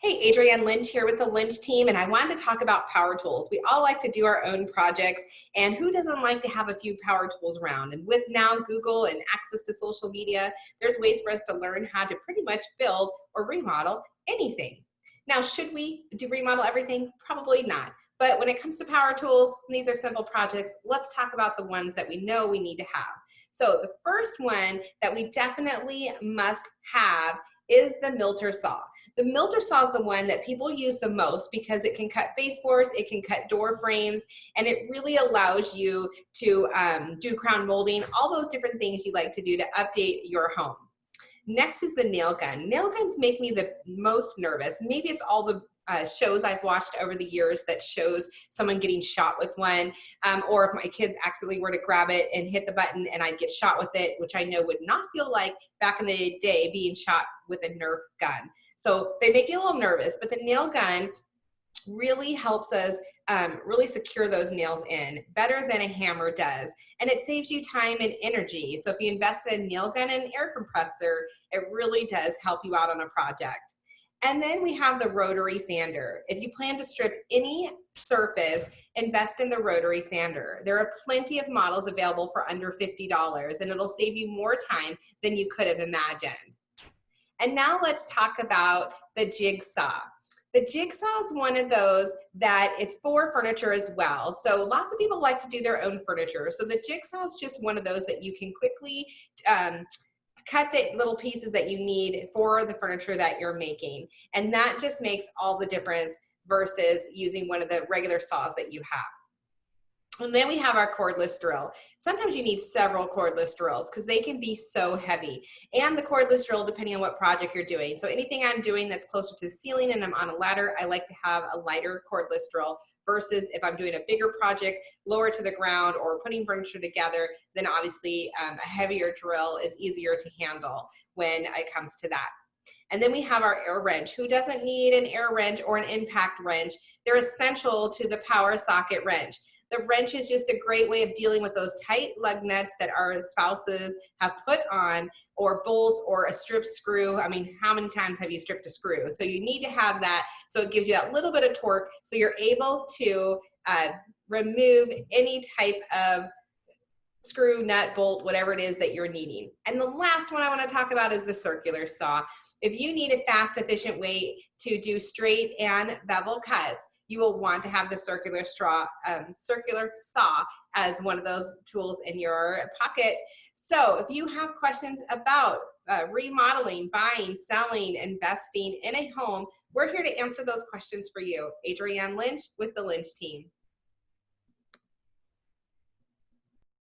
Hey, Adrienne Lynch here with the Lynch team, and I wanted to talk about power tools. We all like to do our own projects, and who doesn't like to have a few power tools around? And with now Google and access to social media, there's ways for us to learn how to pretty much build or remodel anything. Now, should we remodel everything? Probably not. But when it comes to power tools, these are simple projects. Let's talk about the ones that we know we need to have. So the first one that we definitely must have is the milter saw. The milter saw is the one that people use the most because it can cut baseboards, it can cut door frames, and it really allows you to do crown molding, all those different things you like to do to update your home. Next is the nail gun. Nail guns make me the most nervous. Maybe it's all the shows I've watched over the years that shows someone getting shot with one, or if my kids accidentally were to grab it and hit the button and I'd get shot with it, which I know would not feel like back in the day being shot with a Nerf gun. So they make me a little nervous, but the nail gun really helps us really secure those nails in better than a hammer does. And it saves you time and energy. So if you invest in a nail gun and an air compressor, it really does help you out on a project. And then we have the rotary sander. If you plan to strip any surface, invest in the rotary sander. There are plenty of models available for under $50, and it'll save you more time than you could have imagined. And now let's talk about the jig saw. The jig saw is one of those that it's for furniture as well. So lots of people like to do their own furniture. So the jig saw is just one of those that you can quickly cut the little pieces that you need for the furniture that you're making. And that just makes all the difference versus using one of the regular saws that you have. And then we have our cordless drill. Sometimes you need several cordless drills because they can be so heavy. And the cordless drill, depending on what project you're doing. So anything I'm doing that's closer to the ceiling and I'm on a ladder, I like to have a lighter cordless drill versus if I'm doing a bigger project, lower to the ground or putting furniture together, then obviously a heavier drill is easier to handle when it comes to that. And then we have our air wrench. Who doesn't need an air wrench or an impact wrench? They're essential to the power socket wrench. The wrench is just a great way of dealing with those tight lug nuts that our spouses have put on, or bolts, or a strip screw. I mean, how many times have you stripped a screw? So you need to have that so it gives you that little bit of torque so you're able to remove any type of screw, nut, bolt, whatever it is that you're needing. And the last one I want to talk about is the circular saw. If you need a fast, efficient way to do straight and bevel cuts, you will want to have the circular saw as one of those tools in your pocket. So if you have questions about remodeling, buying, selling, investing in a home, we're here to answer those questions for you. Adrienne Lynch with the Lynch team.